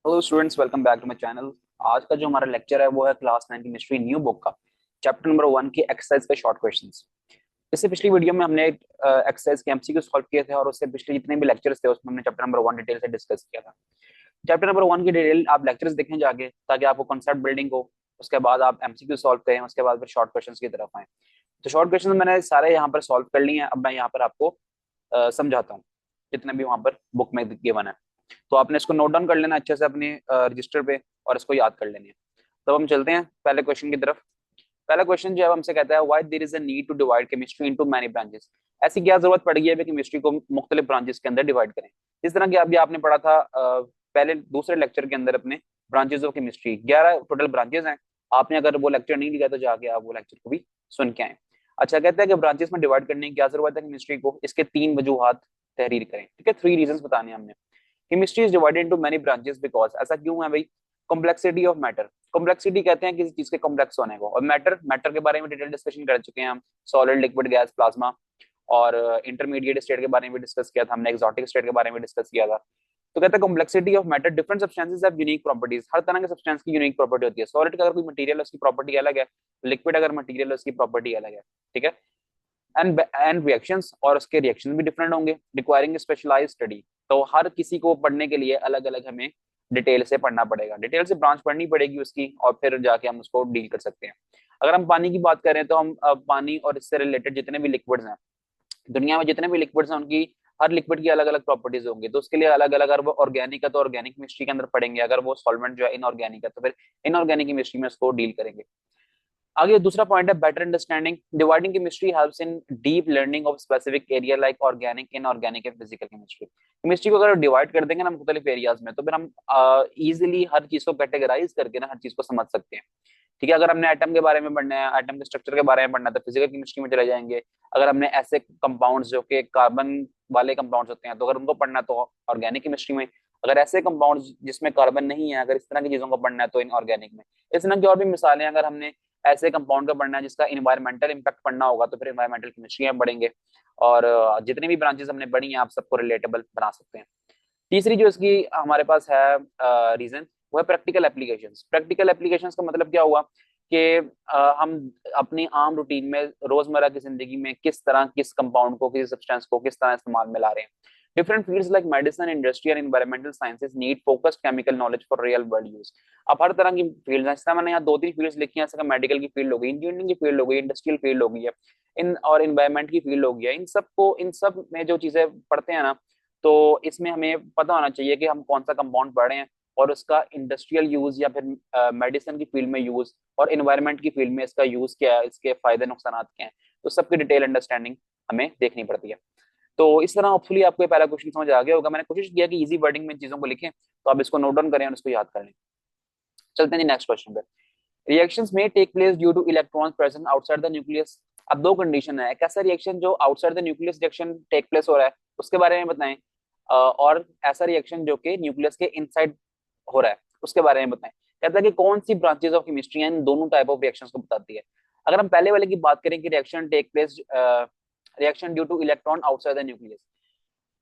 Hello students, welcome back to my channel. आज का जो हमारा लेक्चर है वो है क्लास 9 केमिस्ट्री न्यू बुक का चैप्टर नंबर 1 की एक्सरसाइज पे शॉर्ट क्वेश्चंस। इससे पिछली वीडियो में हमने एक्सरसाइज के एमसीक्यू सॉल्व किए थे और उससे पिछले जितने भी लेक्चर्स थे उसमें हमने चैप्टर नंबर 1 डिटेल से डिस्कस किया था। चैप्टर नंबर 1 की डिटेल आप लेक्चर्स देखें जाके, ताकि आपको कॉन्सेप्ट बिल्डिंग हो। उसके बाद आप एमसीक्यू सॉल्व करें, उसके बाद फिर शॉर्ट क्वेश्चंस की तरफ आए। तो शॉर्ट क्वेश्चन मैंने सारे यहाँ पर सॉल्व कर लिए हैं। अब मैं यहाँ पर आपको समझाता हूँ जितने भी वहां पर बुक में गिवन है। तो आपने इसको नोट डाउन कर लेना अच्छे से अपने रजिस्टर पे और इसको याद कर लेनी है। तो हम चलते हैं पहले क्वेश्चन की तरफ। पहला क्वेश्चन जो है हमसे कहता है why there is a need to divide chemistry into many branches. ऐसी क्या जरूरत पड़ गई है कि केमिस्ट्री को मुख्तलिफ ब्रांचेस के अंदर डिवाइड करें। इस तरह की अभी आपने पढ़ा था पहले दूसरे लेक्चर के अंदर अपने branches of chemistry 11 total branches हैं। आपने अगर वो लेक्चर नहीं लिया तो जाके आप वो लेक्चर को भी सुन के आए। अच्छा, कहते हैं कि ब्रांचेस में डिवाइड करने की क्या जरूरत है केमिस्ट्री को, इसके तीन वजूहात तहरीर करें। ठीक है, 3 रीजंस बताने हैं हमने। Chemistry is divided into many branches because, ऐसा क्यों है भाई? Complexity of matter. कॉम्प्लेक्सिटी कहते हैं किसी चीज के कॉम्प्लेक्स होने को, और मैटर, मैटर के बारे में डिटेल डिस्कशन कर चुके हैं हम। Solid, liquid, gas, plasma. और इंटरमीडिएट स्टेट के बारे में डिस्कस किया था हमने, एक्सोटिक स्टेट के बारे में डिस्कस किया था। तो कहते हैं complexity of matter, different substances have unique properties. हर तरह के सब्सटेंस की यूनिक प्रॉपर्टी होती है। सॉलिड का अगर कोई मटेरियल है उसकी प्रॉपर्टी अलग है, लिक्विड अगर मटेरियल है उसकी प्रॉपर्टी अलग है। ठीक है। एंड रिएक्शंस, और उसके रिएक्शन भी डिफरेंट होंगे, रिक्वायरिंग स्पेशलाइज स्टडी। तो हर किसी को पढ़ने के लिए अलग अलग हमें डिटेल से पढ़ना पड़ेगा, डिटेल से ब्रांच पढ़नी पड़ेगी उसकी, और फिर जाके हम उसको डील कर सकते हैं। अगर हम पानी की बात करें तो हम पानी और इससे रिलेटेड जितने भी लिक्विड्स हैं, दुनिया में जितने भी लिक्विड्स हैं उनकी हर लिक्विड की अलग अलग प्रॉपर्टीज होंगी। तो उसके लिए अलग अलग, अगर वो ऑर्गेनिक है तो ऑर्गेनिक केमिस्ट्री के अंदर पढ़ेंगे, अगर वो सॉल्वेंट जो है इनऑर्गेनिक है तो फिर इनऑर्गेनिक केमिस्ट्री में उसको डील करेंगे। आगे दूसरा पॉइंट है better understanding. Dividing chemistry helps in deep learning of specific area like organic, inorganic and physical chemistry. Chemistry को अगर डिवाइड कर देंगे ना मुख्तलिफ एरियाज में, तो फिर हम इजिली हर चीज को कैटेगराइज करके ना हर चीज को समझ सकते हैं। ठीक है, अगर हमने एटम के बारे में पढ़ना है, एटम के स्ट्रक्चर के बारे में पढ़ना है, तो फिजिकल केमिस्ट्री में चले जाएंगे। अगर हमने ऐसे कंपाउंड्स जो कि कार्बन वाले कंपाउंड्स होते हैं तो अगर उनको पढ़ना है तो ऑर्गेनिक केमिस्ट्री में। अगर ऐसे कंपाउंड्स जिसमें कार्बन नहीं है, अगर इस तरह की चीजों को पढ़ना है तो इनऑर्गेनिक में। इस तरह की और भी मिसालें, अगर हमने ऐसे कंपाउंड का पढ़ना है जिसका इन्वायरमेंटल इम्पैक्ट पढ़ना होगा तो फिर इन्वायरमेंटल केमिस्ट्री में पढ़ेंगे। और जितनी भी ब्रांचेस हमने पढ़ी हैं आप सबको रिलेटेबल बना सकते हैं। तीसरी जो इसकी हमारे पास है रीजन, वो है प्रैक्टिकल एप्लीकेशंस। प्रैक्टिकल एप्लीकेशंस का मतलब क्या हुआ कि हम अपनी आम रूटीन में रोजमर्रा की जिंदगी में किस तरह किस कंपाउंड को, किसी सब्सटेंस को किस तरह इस्तेमाल में ला रहे हैं। Different fields like medicine, industry and environmental sciences need focused chemical knowledge for real world use. अब हर तरह की फील्ड है, इस तरह मैंने यहाँ 2-3 फील्ड्स लिखी हैं, जैसे मेडिकल की फील्ड हो गई, इंजीनियरिंग की फील्ड हो गई, इंडस्ट्रियल फील्ड हो गई है, इन और इन्वायरमेंट की फील्ड हो गई है। इन सबको, इन सब में जो चीजें पढ़ते हैं ना, तो इसमें हमें पता होना चाहिए कि हम कौन सा कंपाउंड पढ़ रहे हैं और उसका इंडस्ट्रियल यूज या फिर मेडिसिन की फील्ड में यूज और इन्वायरमेंट की फील्ड में इसका यूज क्या है, इसके फायदे नुकसान क्या हैं। तो सबकी डिटेल अंडरस्टैंडिंग हमें देखनी पड़ती है। तो इस तरह होपफुली आपको ये पहला क्वेश्चन समझ आ गया होगा। मैंने कोशिश किया कि इजी वर्डिंग में चीजों को लिखें, तो आप इसको नोट डाउन करें और इसको याद कर लें। चलते हैं जी नेक्स्ट क्वेश्चन पे। रिएक्शंस में take place due to electrons present outside the nucleus. अब दो कंडीशन है, एक ऐसा रिएक्शन जो outside the nucleus reaction take place हो रहा है उसके बारे में बताएं, और ऐसा रिएक्शन जो कि न्यूक्लियस के इनसाइड हो रहा है उसके बारे में बताएं। कहता है कि कौन सी ब्रांचेस ऑफ केमिस्ट्री इन दोनों टाइप ऑफ रिएक्शंस को बताती है। अगर हम पहले वाले की बात करें कि reaction take place, reaction due to electron outside the nucleus,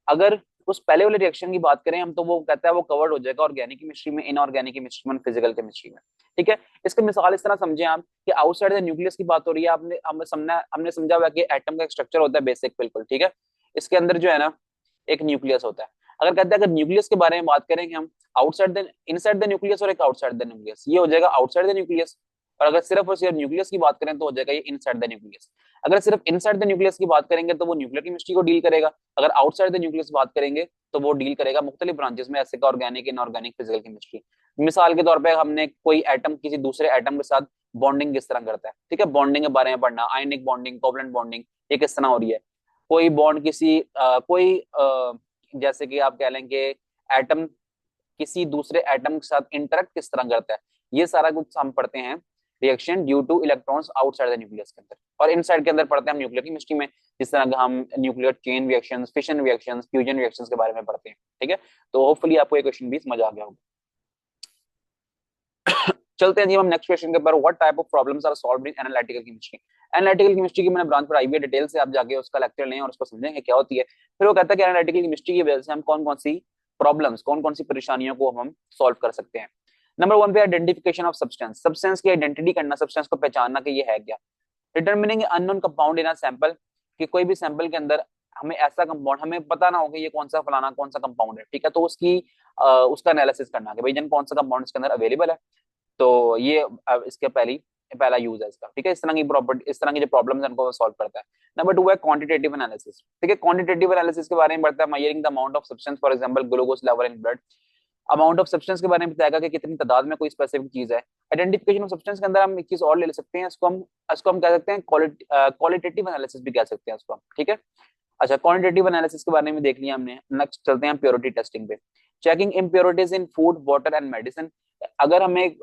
अगर उस पहले वाले रिएक्शन की बात करें हम, तो वो कहता है वो कवर्ड हो जाएगा ऑर्गेनिक केमिस्ट्री में, इनऑर्गेनिक केमिस्ट्री में, फिजिकल केमिस्ट्री में। ठीक है, इसका मिसाल इस तरह समझे आप कि आउटसाइड द न्यूक्लियस की बात हो रही है। आपने हमने समझा हुआ कि एटम का एक स्ट्रक्चर होता है बेसिक, बिल्कुल ठीक है। इसके अंदर जो है ना एक न्यूक्लियस होता है। अगर कहते हैं अगर न्यूक्लियस के बारे में बात करेंगे हम, outside the, inside the nucleus और एक आउटसाइड द न्यूक्लियस, ये हो जाएगा आउटसाइड द न्यूक्लियस। और अगर सिर्फ और सिर्फ न्यूक्लियस की बात करें तो हो जाएगा ये इनसाइड द न्यूक्लियस। अगर सिर्फ इनसाइड द न्यूक्लियस की बात करेंगे तो वो न्यूक्लियर केमिस्ट्री को डील करेगा। अगर आउटसाइड द न्यूक्लियस बात करेंगे तो वो डील करेगा मुख्तलिफ ब्रांचेस में, ऐसे का ऑर्गेनिक, इनऑर्गेनिक, फिजिकल केमिस्ट्री। मिसाल के तौर पे हमने कोई एटम किसी दूसरे एटम के साथ बॉन्डिंग किस तरह करता है, ठीक है, बॉन्डिंग के बारे में पढ़ना, आयनिक बॉन्डिंग, कोवलेंट बॉन्डिंग, ये किस तरह हो रही है। कोई बॉन्ड किसी जैसे कि आप कह लें कि एटम किसी दूसरे एटम के साथ इंटरेक्ट किस तरह करता है, ये सारा कुछ हम पढ़ते हैं reaction due to electrons outside the nucleus के अंदर। और इनसाइड के अंदर पढ़ते हैं हम न्यूक्लियर केमिस्ट्री में, जिस तरह हम nuclear chain reactions, fission reactions, fusion reactions के बारे में पढ़ते हैं। ठीक है, तो होपफुली आपको ये क्वेश्चन भी समझ आ गया होगा। चलते हैं जी हम नेक्स्ट क्वेश्चन के ऊपर। What type of problems are solved in analytical chemistry. Analytical chemistry की मैंने ब्रांच पढ़ाई हुई है, डिटेल से आप जाके उसका लेक्चर लें और उसको समझेंगे क्या होती है। फिर वो कहता है कि एनालिटिकल केमिस्ट्री की वजह से हम कौन कौन सी प्रॉब्लम्स, कौन कौन सी परेशानियों को हम सॉल्व कर सकते हैं। नंबर 1 पे आइडेंटिफिकेशन ऑफ सब्सटेंस, सब्सटेंस की आइडेंटिटी करना, सब्सटेंस को पहचानना कि ये है क्या। Determining unknown compound in a sample, कि कोई भी सैंपल के अंदर हमें ऐसा कंपाउंड, हमें पता ना हो कि ये कौन सा फलाना कौन सा कंपाउंड है, ठीक है, तो उसकी उसका एनालिसिस करना कि भाई जन कौन सा कंपाउंड इसके अंदर अवेलेबल है। तो ये इसके पहला यूज है इसका, ठीक है। इस तरह की प्रॉपर्टी, इस तरह की जो प्रॉब्लम्स है उनको सॉल्व करता है। नंबर 2 है क्वांटिटेटिव एनालिसिस, ठीक है। क्वांटिटेटिव एनालिसिस के बारे में बढ़ता है measuring the amount of substance, for example glucose level in blood. Amount of substance के बारे में बताएगा कि कितनी तादाद में कोई स्पेसिफिक चीज है। आइडेंटिफिकेशन ऑफ सब्सटेंस के अंदर हम एक चीज और ले सकते हैं, इसको हम कह सकते हैं क्वालिटेटिव एनालिसिस भी कह सकते हैं इसको हम, ठीक है। अच्छा, क्वांटिटेटिव एनालिसिस के बारे में देख लिया हमने। नेक्स्ट चलते हैं प्योरिटी टेस्टिंग पे। Checking impurities in food, water and medicine. अगर हमें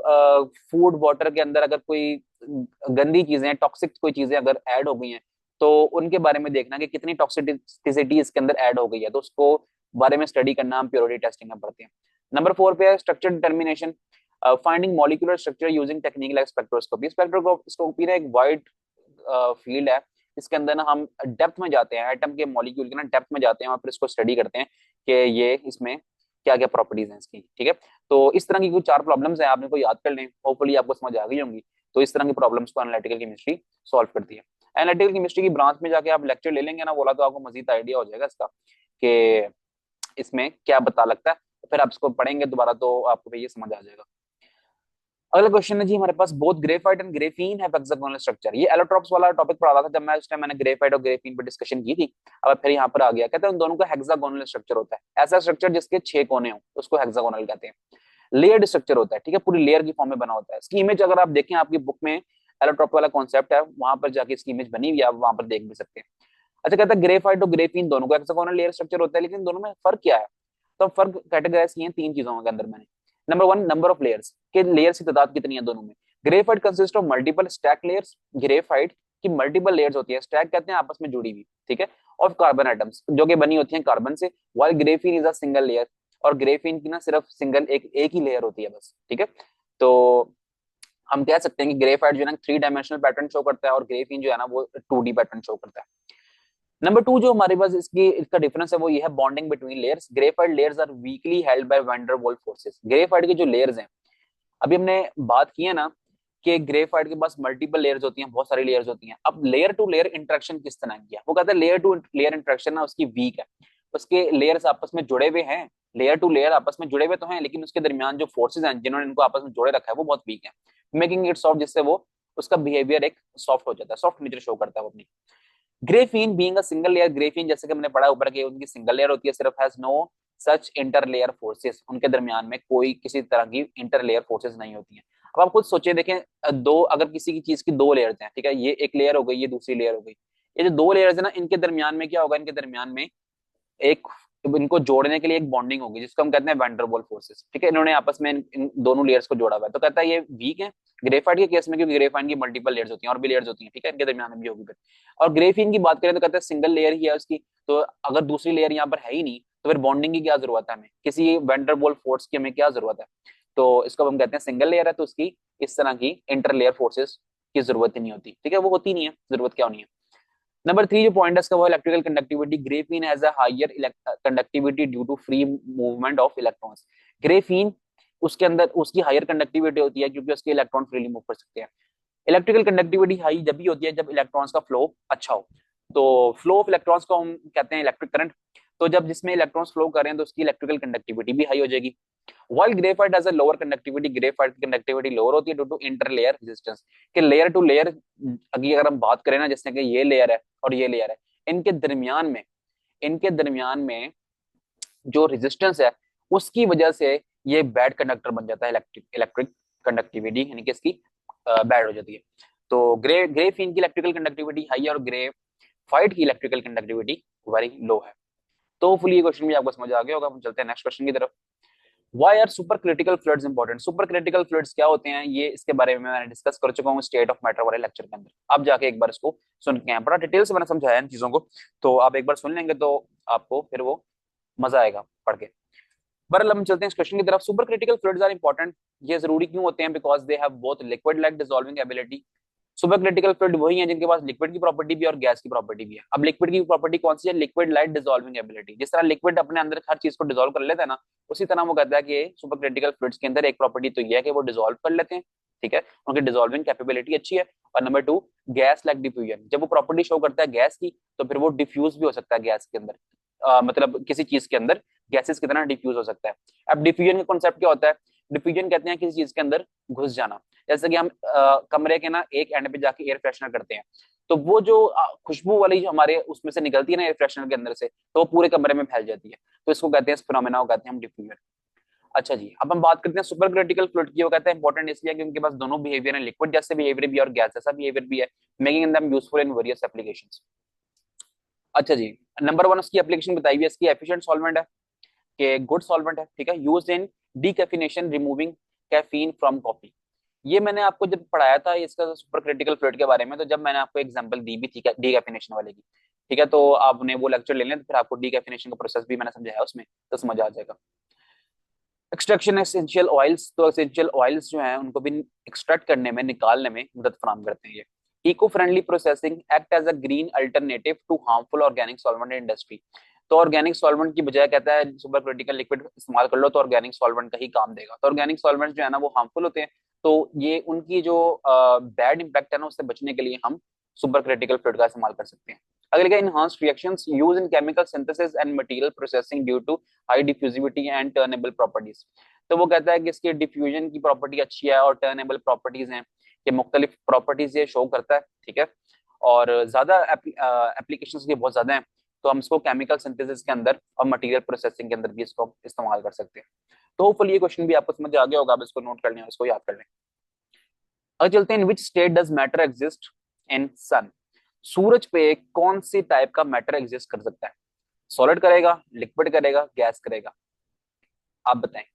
फूड वाटर के अंदर अगर कोई गंदी चीजें, टॉक्सिक कोई चीजें अगर ऐड हो गई हैं, तो उनके बारे में देखना कि कितनी टॉक्सिसिटी इसके अंदर ऐड हो गई है, तो उसको बारे में स्टडी करना हम प्योरिटी टेस्टिंग में पढ़ते हैं। नंबर 4 पे है structure determination, finding molecular structure using technique like spectroscopy. Spectroscopy ना एक वाइड फील्ड है, इसके अंदर ना हम डेप्थ में जाते हैं, एटम के मॉलिक्यूल के ना डेप्थ में जाते हैं और फिर इसको स्टडी करते हैं कि ये इसमें क्या क्या प्रॉपर्टीज हैं इसकी, ठीक है। तो इस तरह की कुछ 4 प्रॉब्लम्स हैं, आपने को याद कर लें, होपफुली आपको समझ आ गई होंगी। तो इस तरह की प्रॉब्लम्स को एनालिटिकल केमिस्ट्री सॉल्व करती है। एनालिटिकल केमिस्ट्री की ब्रांच में जाके आप लेक्चर ले लेंगे ना, बोला तो आपको मजीद आइडिया हो जाएगा इसका कि इसमें क्या बता लगता है, फिर आप इसको पढ़ेंगे दोबारा तो आपको ये समझ आ जाएगा। अगला क्वेश्चन है जी हमारे पास, both graphite and graphene have hexagonal structure. ये एलोट्रॉप्स वाला टॉपिक पढ़ा रहा था जब मैं उस टाइम मैंने ग्रेफाइट और ग्रेफीन पर डिस्कशन की थी। अब फिर यहाँ पर आ गया, कहते हैं उन दोनों का हेक्सागोनल स्ट्रक्चर होता है, ऐसा स्ट्रक्चर जिसके 6 कोने हो उसको हेक्सागोनल कहते हैं। लेयर्ड स्ट्रक्चर होता है, ठीक है, पूरी लेयर की फॉर्म में बना होता है। इसकी इमेज अगर आप देखें, आपकी बुक में एलोट्रॉप वाला कॉन्सेप्ट है, वहां पर जाके इसकी इमेज बनी हुई है, आप वहां पर देख भी सकते हैं। अच्छा, कहता है ग्रेफाइट और ग्रेफीन दोनों को हेक्सागोनल लेयर स्ट्रक्चर होता है, लेकिन दोनों में फर्क क्या है। तो फर्क कैटेगराइज किए हैं 3 चीजों के अंदर मैंने। नंबर 1, नंबर ऑफ लेयर्स, के लेयर्स की तादाद कितनी है दोनों में। Graphite consist of multiple stack layers, graphite की मल्टीपल लेयर्स होती है, स्टैक कहते हैं आपस में जुड़ी हुई, ठीक है, ऑफ कार्बन एटम्स, जो कि बनी होती है कार्बन से। While graphene is a single layer, और ग्रेफीन की ना सिर्फ सिंगल एक ही लेयर होती है बस, ठीक है। तो हम कह सकते हैं कि ग्रेफाइट जो है ना 3 डायमेंशनल पैटर्न शो करता है और ग्रेफीन जो है ना वो 2D पैटर्न शो करता है। नंबर 2 जो हमारे पास इसका डिफरेंस है वो ये है bonding between layers. Graphite layers are weakly held by van der Waals forces. Graphite के जो लेयर्स हैं, अभी हमने बात की है ना कि ग्रेफाइट के पास मल्टीपल लेयर्स होती हैं, बहुत सारी लेयर्स होती हैं। अब लेयर टू लेयर इंटरेक्शन किस तरह की है, वो कहता है लेयर टू लेयर इंटरेक्शन ना उसकी वीक है, उसके लेयर्स आपस में जुड़े हुए हैं, लेयर टू लेयर आपस में जुड़े हुए तो हैं, लेकिन उसके दरमियान जो फोर्सेज हैं जिन्होंने इनको आपस में जोड़े रखा है वो बहुत वीक है, मेकिंग इट सॉफ्ट, जिससे वो उसका बिहेवियर एक सॉफ्ट हो जाता है, सॉफ्ट नेचर शो करता है वो अपनी। Graphene being a single layer, graphene जैसे कि हमने पढ़ा ऊपर के उनकी सिंगल लेयर होती है, सिर्फ has no such inter layer forces, उनके दरमियान में कोई किसी तरह की इंटर लेयर फोर्सेस नहीं होती हैं। अब आप खुद सोचिए, देखें दो, अगर किसी की चीज की 2 लेयर्स हैं, ठीक है, ये एक लेयर हो गई, ये दूसरी लेयर हो गई, ये जो 2 लेयर्स है ना, इनके दरमियान में क्या होगा, इनके दरमियान में एक, इनको जोड़ने के लिए एक बॉन्डिंग होगी जिसको हम कहते हैं वैन डर वाल्स फोर्सेस, ठीक है। इन्होंने आपस में इन दोनों लेयर्स को जोड़ा हुआ है, तो कहता है ये वीक है ग्रेफाइट के केस में, क्योंकि ग्रेफाइट की मल्टीपल लेयर्स होती हैं और भी लेयर्स होती हैं, ठीक है, इनके दरमियान में भी होगी फिर। और ग्रेफीन की बात करें तो कहते हैं सिंगल लेयर ही है उसकी, तो अगर दूसरी लेयर यहाँ पर है ही नहीं तो फिर बॉन्डिंग की क्या जरूरत है, हमें किसी वैन डर वाल्स फोर्स की हमें क्या जरूरत है। तो इसको हम कहते हैं सिंगल लेयर है, तो उसकी इस तरह की इंटर लेयर फोर्सेस की जरूरत ही नहीं होती, ठीक है, वो होती नहीं है, जरूरत क्या होनी है। नंबर 3 जो पॉइंट है इसका वो electrical conductivity. Graphene has a higher conductivity due to free movement of electrons. Graphene उसके अंदर उसकी हायर कंडक्टिविटी होती है क्योंकि उसके इलेक्ट्रॉन फ्रीली मूव कर सकते हैं। इलेक्ट्रिकल कंडक्टिविटी हाई जब भी होती है जब इलेक्ट्रॉन्स का फ्लो अच्छा हो, तो फ्लो ऑफ इलेक्ट्रॉन्स को हम कहते हैं इलेक्ट्रिक करंट। तो जब जिसमें इलेक्ट्रॉन्स फ्लो कर रहे हैं तो उसकी इलेक्ट्रिकल कंडक्टिविटी भी हाई हो जाएगी। While graphite has a lower conductivity, graphite की conductivity lower होती है due to interlayer resistance, कि लेयर टू लेयर अगर हम बात करें ना, जैसे कि ये लेयर है और ये लेयर है, इनके दरमियान में जो रेजिस्टेंस है उसकी वजह से ये बैड कंडक्टर बन जाता है, इलेक्ट्रिक कंडक्टिविटी यानी कि इसकी बैड हो जाती है। तो ग्रेफीन की इलेक्ट्रिकल कंडक्टिविटी हाई है और ग्रेफाइट की इलेक्ट्रिकल कंडक्टिविटी वेरी लो है। तो फुल ये क्वेश्चन भी आपको समझ आ गया होगा। हम चलते हैं नेक्स्ट क्वेश्चन की तरफ। Why are supercritical floods important? Supercritical floods क्या होते हैं, ये इसके बारे में मैंने डिस्कस कर चुका हूँ स्टेट ऑफ मैटर वाले लेक्चर के अंदर। आप जाके एक बार इसको सुन के आए, बड़ा डिटेल से मैंने समझाया इन चीजों को, तो आप एक बार सुन लेंगे तो आपको फिर वो मजा आएगा पढ़ के। बहरहाल हम चलते हैं इस क्वेश्चन की तरफ। Super critical fluids are important, ये जरूरी क्यों होते हैं? Because they have both liquid like dissolving ability, super critical fluid वही है जिनके पास लिक्विड की प्रॉपर्टी भी है और गैस की प्रॉपर्टी भी है। अब लिक्विड की प्रॉपर्टी कौन सी है? Liquid light dissolving ability. जिस तरह लिक्विड अपने अंदर हर चीज को डिसॉल्व कर लेता है ना, उसी तरह वो कहता है कि सुपर क्रिटिकल फ्लूइड्स के अंदर एक प्रॉपर्टी तो ये है कि वो डिसॉल्व कर लेते हैं, ठीक है, उनकी डिसॉल्विंग कैपेबिलिटी अच्छी है। और number two, gas like diffusion. जब वो प्रॉपर्टी शो करता है गैस की, तो फिर वो डिफ्यूज भी हो सकता है गैस के अंदर, मतलब किसी चीज के अंदर गैसेस की तरह डिफ्यूज हो सकता है। अब डिफ्यूजन का कॉन्सेप्ट क्या होता है? डिफ्यूजन कहते हैं किसी चीज के अंदर घुस जाना। जैसे कि हम कमरे के ना एक एंड पे जाके एयर फ्रेशनर करते हैं, तो वो जो खुशबू वाली जो हमारे उसमें से निकलती है ना एयर फ्रेशनर के अंदर से, तो वो पूरे कमरे में फैल जाती है। तो इसको कहते हैं, इस फिनोमेना को कहते हैं हम डिफ्यूजन। अच्छा जी, अब हम बात करते हैं सुपर क्रिटिकल फ्लूइड की। वो कहते हैं इंपॉर्टेंट इसलिए कि उनके पास दोनों बिहेवियर है, लिक्विड जैसे बिहेवियर भी है और गैस जैसा बिहेवियर भी है, making them useful in various applications. अच्छा जी, नंबर वन उसकी एप्लीकेशन बताई हुई है, इसकी एफिशिएंट सॉल्वेंट है, कि गुड सॉल्वेंट है, ठीक है, used in decaffeination removing caffeine from coffee. ये मैंने आपको जब पढ़ाया था इसका सुपर क्रिटिकल फ्लूइड के बारे में, तो जब मैंने आपको एग्जांपल दी भी थी डीकैफिनेशन वाले की, ठीक है, तो आपने वो लेक्चर ले लें तो फिर आपको डीकैफिनेशन का प्रोसेस भी मैंने समझाया उसमें, तो समझ आ जाएगा। एक्सट्रैक्शन एसेंशियल ऑयल्स, तो एसेंशियल ऑयल्स जो हैं उनको भी एक्सट्रैक्ट करने में, निकालने में मदद फराहम करते हैं ये। Eco friendly processing act as a green alternative to harmful organic solvent in industry. तो ऑर्गेनिक सॉल्वेंट की बजाय कहता है सुपर क्रिटिकल लिक्विड इस्तेमाल कर लो तो ऑर्गेनिक सॉल्वेंट का ही काम देगा। तो ऑर्गेनिक सॉल्वेंट जो है ना वो हार्मफुल होते हैं, तो ये उनकी जो बैड इंपैक्ट है ना उससे बचने के लिए हम सुपर क्रिटिकल फ्लूइड का इस्तेमाल कर सकते हैं। अगले का enhanced reactions use in chemical synthesis and material processing due to high diffusivity and tunable properties. तो वो कहता है कि इसकी डिफ्यूजन की प्रॉपर्टी अच्छी है और टर्नेबल प्रॉपर्टीज हैं, कि मुख्तलिफ प्रॉपर्टीज ये शो करता है, ठीक है, और ज्यादा एप्लीकेशंस के बहुत ज्यादा हैं, तो हम इसको केमिकल सिंथेसिस के अंदर और मटेरियल प्रोसेसिंग के अंदर भी इसको इस्तेमाल कर सकते हैं। तो होपफुली ये क्वेश्चन भी आपको समझ आ गया होगा, आप इसको नोट कर लें और इसको याद कर लें। अगर चलते हैं, in which state does matter exist in sun. सूरज पे कौन सी टाइप का मैटर एग्जिस्ट कर सकता है? सॉलिड करेगा, लिक्विड करेगा, गैस करेगा, आप बताएं।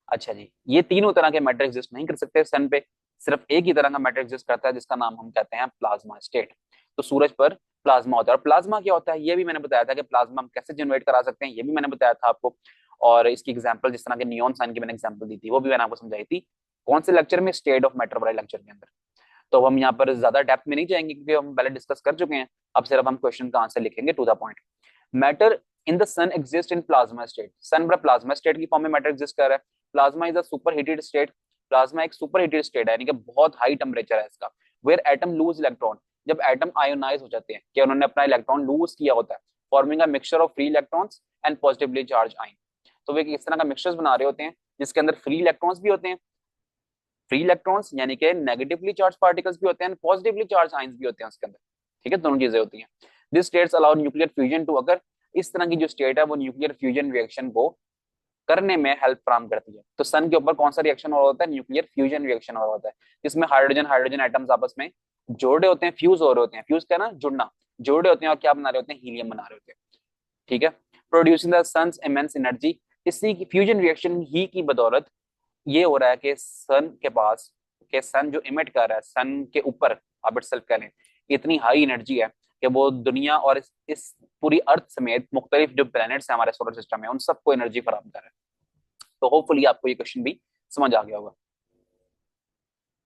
अच्छा जी, ये तीनों तरह के मैटर एग्जिस्ट नहीं कर सकते सन पे, सिर्फ एक ही तरह का मैटर एग्जिस्ट करता है जिसका नाम हम कहते हैं प्लाज्मा स्टेट। तो सूरज पर प्लाज्मा होता है। और प्लाज्मा क्या होता है ये भी मैंने बताया था, कि प्लाज्मा हम कैसे जनरेट करा सकते हैं ये भी मैंने बताया था आपको। और इसकी एग्जांपल जिस तरह के नियॉन साइन की मैंने एग्जांपल दी थी वो भी मैंने आपको समझाई थी। कौन से लेक्चर में? स्टेट ऑफ मैटर वाले लेक्चर के अंदर। तो हम यहाँ पर ज्यादा डेप्थ में नहीं जाएंगे क्योंकि हम पहले डिस्कस कर चुके हैं। अब सिर्फ हम क्वेश्चन का आंसर लिखेंगे to the point. Matter in the sun exist in plasma state. Sun बड़ा प्लाज्मा स्टेट की फॉर्म में मैटर एग्जिस्ट कर रहा है। Plasma is a super heated state. Plasma एक सुपर हीटेड स्टेट है, यानी कि बहुत हाई टेम्परेचर है इसका। वेयर एटम लूज इलेक्ट्रॉन, जब एटम आयोनाइज हो जाते हैं, कि उन्होंने अपना इलेक्ट्रॉन लूज किया होता है, forming a mixture of free electrons and positively charge ion. तो वे इस तरह का मिक्सचर्स बना रहे होते हैं जिसके अंदर फ्री इलेक्ट्रॉन्स भी होते हैं, फ्री इलेक्ट्रॉन्स यानी कि नेगेटिवली चार्ज पार्टिकल्स भी होते हैं, पॉजिटिवली चार्ज आयंस भी होते हैं उसके अंदर, ठीक है, दोनों चीजें होती हैं। This states allow nuclear fusion to occur. इस तरह की जो स्टेट है वो न्यूक्लियर फ्यूजन रिएक्शन को करने में हेल्प फ्राहम करती है। तो सन के ऊपर कौन सा रिएक्शन हो रहा होता है? न्यूक्लियर फ्यूजन रिएक्शन हो रहा होता है, जिसमें हाइड्रोजन हाइड्रोजन एटम्स आपस में जोड़ रहे होते हैं, फ्यूज हो रहे होते हैं। फ्यूज क्या ना, जुड़ना, जोड़ रहे होते हैं और क्या बना रहे होते हैं? हीलियम बना रहे होते हैं, ठीक है। Producing the sun's immense energy. इसी की फ्यूजन रिएक्शन ही की बदौलत ये हो रहा है कि सन के पास, के सन जो इमिट कर रहा है, सन के ऊपर आप इटसेल्फ कह लें, इतनी हाई एनर्जी है कि वो दुनिया और इस पूरी अर्थ समेत मुख्तलिफ जो प्लैनेट्स हैं हमारे सोलर सिस्टम में उन सबको एनर्जी फराहम कर रहा है। तो होपफुली आपको ये क्वेश्चन भी समझ आ गया होगा।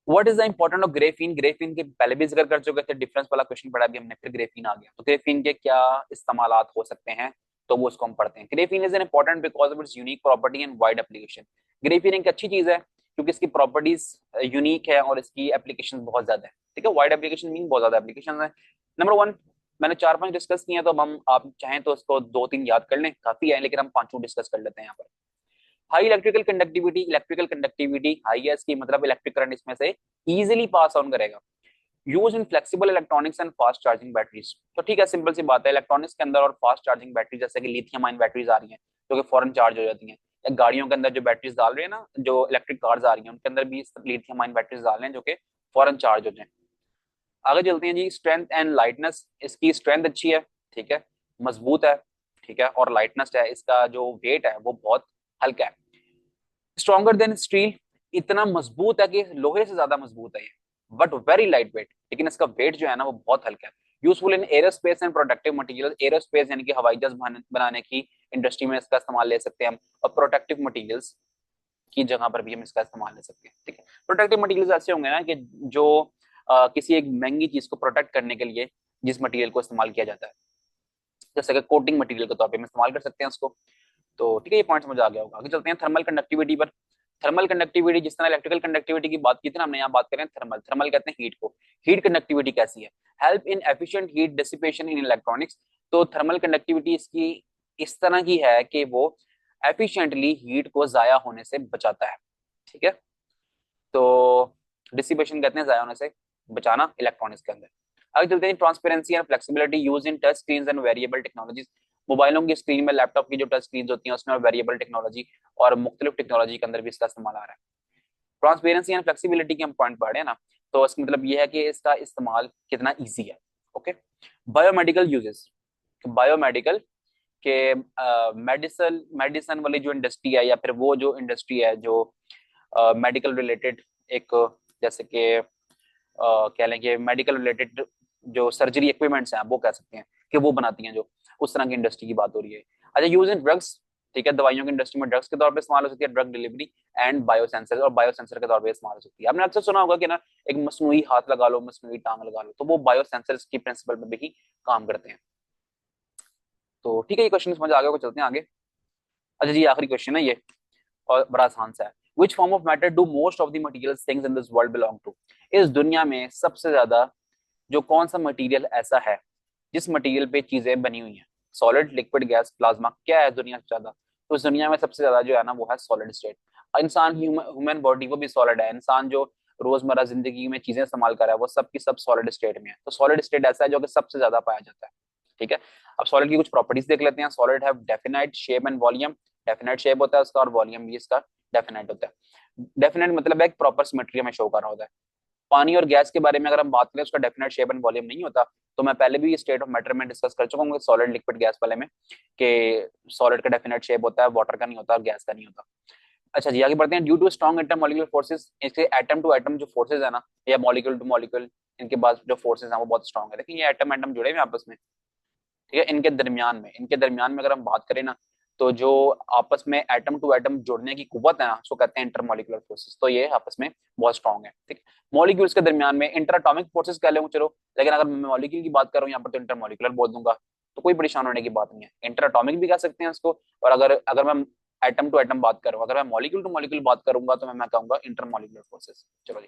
What is the important of graphene. Graphene के पहले भी जिक्र कर चुके थे, डिफरेंस वाला क्वेश्चन पढ़ा भी हमने, फिर ग्रेफीन आ गया। तो ग्रेफीन के क्या इस्तेमालात हो सकते हैं, तो वो उसको हम पढ़ते हैं। Graphene is an important because of its unique property and wide application. Graphene एक अच्छी चीज है क्योंकि इसकी प्रॉपर्टीज यूनिक है और इसकी एप्लीकेशन बहुत ज्यादा है, ठीक है। वाइड एप्लीकेशन मीन बहुत ज्यादा एप्लीकेशन है। नंबर वन, मैंने चार पांच डिस्कस किए हैं, तो अब हम, आप चाहें तो उसको दो तीन याद कर लें, काफी है, लेकिन हम पांचों डिस्कस कर लेते हैं यहाँ पर। High electrical conductivity. Electrical conductivity high है इसकी, मतलब इलेक्ट्रिक करंट इसमें से इजीली पास ऑन करेगा। Use in flexible electronics and fast charging batteries. तो ठीक है, सिंपल सी बात है, इलेक्ट्रॉनिक्स के अंदर और फास्ट चार्जिंग बैटरी जैसे कि लिथियम आयन बैटरीज आ रही हैं जो कि फौरन चार्ज हो जाती हैं, या गाड़ियों के अंदर जो बैटरीज डाल रहे हैं ना, जो इलेक्ट्रिक कार्स आ रही हैं उनके अंदर भी लिथियम आयन बैटरीज डाल रहे हैं जो कि फौरन चार्ज हो जाए। आगे चलते हैं जी, स्ट्रेंथ एंड लाइटनेस। इसकी स्ट्रेंथ अच्छी है, ठीक है, मजबूत है, ठीक है, और लाइटनेस है, इसका जो वेट है वो बहुत हल्का है। स्ट्रॉन्गर देन स्टील, इतना मजबूत है कि लोहे से ज्यादा मजबूत है ये, बट वेरी लाइट वेट, लेकिन इसका वेट जो है ना वो बहुत हल्का है। Useful in aerospace and protective material. Aerospace यानी कि हवाई जहाज बनाने की इंडस्ट्री में इसका इस्तेमाल ले सकते हैं हम, और प्रोटेक्टिव मटेरियल्स की जगह पर भी हम इसका इस्तेमाल ले सकते हैं, ठीक है। प्रोटेक्टिव मटेरियल्स ऐसे होंगे ना कि जो किसी एक महंगी चीज को प्रोटेक्ट करने के लिए जिस मटेरियल को इस्तेमाल किया जाता है, जैसे कि कोटिंग मटेरियल के तौर पे हम इस्तेमाल कर सकते हैं उसको। तो ठीक है, ये पॉइंट समझ आ गया होगा। आगे चलते हैं थर्मल कंडक्टिविटी पर। थर्मल कंडक्टिविटी, जिस तरह इलेक्ट्रिकल कंडक्टिविटी की बात की थी ना हमने, यहाँ बात करें थर्मल। थर्मल कहते हैं हीट को। हीट कंडक्टिविटी कैसी है? Help in efficient heat dissipation in electronics. तो थर्मल कंडक्टिविटी इसकी इस तरह की है कि वो एफिशिएंटली हीट को जाया होने से बचाता है। ठीक है, तो डिसिपेशन कहते हैं जाया होने से बचाना इलेक्ट्रॉनिक्स के अंदर। आगे चलते हैं transparency and flexibility use in touch screen and variable technologies. मोबाइलों की स्क्रीन में, लैपटॉप की जो टच स्क्रीन होती हैं उसमें वेरिएबल टेक्नोलॉजी और मुख्तलिफ टेक्नोलॉजी के अंदर भी इसका इस्तेमाल आ रहा है। ट्रांसपेरेंसी एंड फ्लेक्सिबिलिटी के हम पॉइंट पढ़े हैं ना, तो इसका मतलब ये है कि इसका इस्तेमाल कितना ईजी है। Okay, biomedical uses. बायोमेडिकल के मेडिसिन मेडिसिन वाली जो इंडस्ट्री है, या फिर वो जो इंडस्ट्री है जो मेडिकल रिलेटेड, एक जैसे कि कह लें कि मेडिकल रिलेटेड जो सर्जरी इक्विपमेंट्स हैं वो कह सकते हैं कि वो बनाती हैं, जो उस तरह की इंडस्ट्री की बात हो रही है। अच्छा, यूज इन ड्रग्स। ठीक है, दवाइयों की इंडस्ट्री में ड्रग्स के तौर पे इस्तेमाल हो सकती है, ड्रग डिलीवरी एंड बायोसेंसर, और बायोसेंसर के तौर पे इस्तेमाल हो सकती है। आपने अक्सर सुना होगा कि ना एक मसनूई हाथ लगा लो, मसनूई टांग लगा लो, तो वो बायोसेंसर्स की प्रिंसिपल पे भी काम करते हैं। तो ठीक है, ये क्वेश्चन समझ आ गया, चलते हैं आगे। अच्छा जी, आखिरी क्वेश्चन है ये, और बड़ा आसान सा है। Which form of matter do most of the material things in this world belong to. इस दुनिया में सबसे ज्यादा जो कौन सा मटेरियल ऐसा है जिस मटेरियल पे चीजें बनी हुई हैं? सॉलिड, लिक्विड, गैस, प्लाज्मा, क्या है दुनिया से ज्यादा? तो इस दुनिया में सबसे ज्यादा जो है ना वो है सॉलिड स्टेट। इंसान की ह्यूमन बॉडी वो भी सॉलिड है। इंसान जो रोजमर्रा जिंदगी में चीजें इस्तेमाल कर रहा है वो सब की सब सॉलिड स्टेट में है। तो सॉलिड स्टेट ऐसा है जो कि सबसे ज्यादा पाया जाता है। ठीक है, अब सॉलिड की कुछ प्रॉपर्टीज देख लेते हैं। Solid have definite shape and volume. Definite shape होता है उसका, और वॉल्यूम भी इसका डेफिनाइट होता है। डेफिनेट मतलब है एक प्रॉपर सिमेट्री में शो कर रहा होता है। पानी और गैस के बारे में अगर हम बात करें, उसका डेफिनेट शेप एंड वॉल्यूम नहीं होता। तो मैं पहले भी स्टेट ऑफ मैटर में डिस्कस कर चुका हूँ सॉलिड, लिक्विड, गैस वाले में, कि सॉलिड का डेफिनेट शेप होता है, वाटर का नहीं होता, और गैस का नहीं होता। अच्छा जी, आगे बढ़ते हैं। Due to strong intermolecular forces, इसके एटम टू एटम जो फोर्सेज है ना, या मॉलिक्यूल टू मॉलिक्यूल, इनके पास जो फोर्सेज हैं वो बहुत स्ट्रॉन्ग है। देखिए ये एटम एटम जुड़े हुए हैं आपस में। ठीक है, इनके दरमियान में अगर हम बात करें ना, तो जो आपस में एटम टू एटम जुड़ने की कुव्वत है ना, उसको कहते हैं इंटरमॉलिक्यूलर फोर्सेस। तो ये आपस में बहुत स्ट्रॉन्ग है। ठीक है, मॉलिक्यूल्स के दरमियान में इंटर एटॉमिक फोर्सेस कह लेंगे चलो, लेकिन अगर मैं मॉलिक्यूल की बात कर रहा हूँ यहाँ पर तो इंटरमॉलिक्यूलर बोल दूंगा, तो कोई परेशान होने की बात नहीं है। इंटर एटॉमिक भी कह सकते हैं इसको, और अगर अगर मैं एटम टू एटम बात करूँ, अगर मैं मॉलिक्यूल टू मॉलिक्यूल बात करूंगा तो मैं कहूंगा इंटरमॉलिक्यूलर फोर्सेस। चलो जी,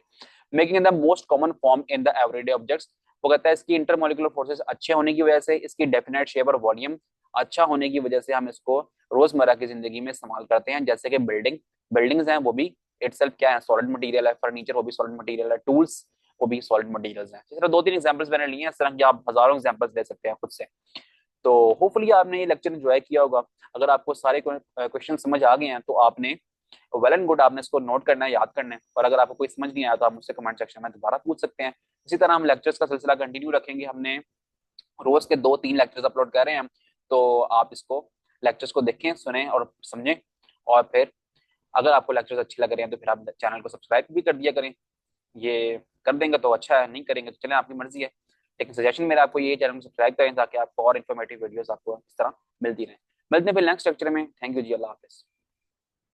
making the most common form in the everyday objects. वो कहता है इसकी इंटरमॉलिक्यूलर फोर्सेस अच्छे होने की वजह से, इसकी डेफिनेट शेप और वॉल्यूम अच्छा होने की वजह से हम इसको रोजमर्रा की जिंदगी में इस्तेमाल करते हैं। जैसे कि बिल्डिंग्स हैं वो भी इटसेल्फ क्या है, सॉलिड मटेरियल है। फर्नीचर वो भी सॉलिड मटेरियल है। टूल्स वो भी सॉलिड मटेरियल्स हैं। इस तरह दो तीन एग्जांपल्स मैंने लिए हैं, इस तरह की आप हजारों एग्जांपल्स दे सकते हैं खुद से। तो होपफुली आपने ये लेक्चर एंजॉय किया होगा। अगर आपको सारे क्वेश्चन समझ आ गए हैं तो आपने वेल एंड गुड, आपने इसको नोट करना है, याद करना है। और अगर आपको कोई समझ नहीं आया तो आप मुझसे कमेंट सेक्शन में दोबारा पूछ सकते हैं। इसी तरह हम लेक्चर्स का सिलसिला कंटिन्यू रखेंगे। हमने रोज के 2-3 लेक्चर्स अपलोड कर रहे हैं, तो आप इसको लेक्चर्स को देखें, सुने और समझें। और फिर अगर आपको लेक्चर्स अच्छे लग रहे हैं तो फिर आप चैनल को सब्सक्राइब भी कर दिया करें। ये कर देंगे तो अच्छा है, नहीं करेंगे तो चलें, आपकी मर्जी है। लेकिन सजेशन मेरा आपको ये, चैनल को सब्सक्राइब करें ताकि आपको और इन्फॉर्मेटिव वीडियोस आपको इस तरह मिलती रहें। मिलते हैं फिर नेक्स्ट लेक्चर में। थैंक यू जी, अल्लाह हाफिज़।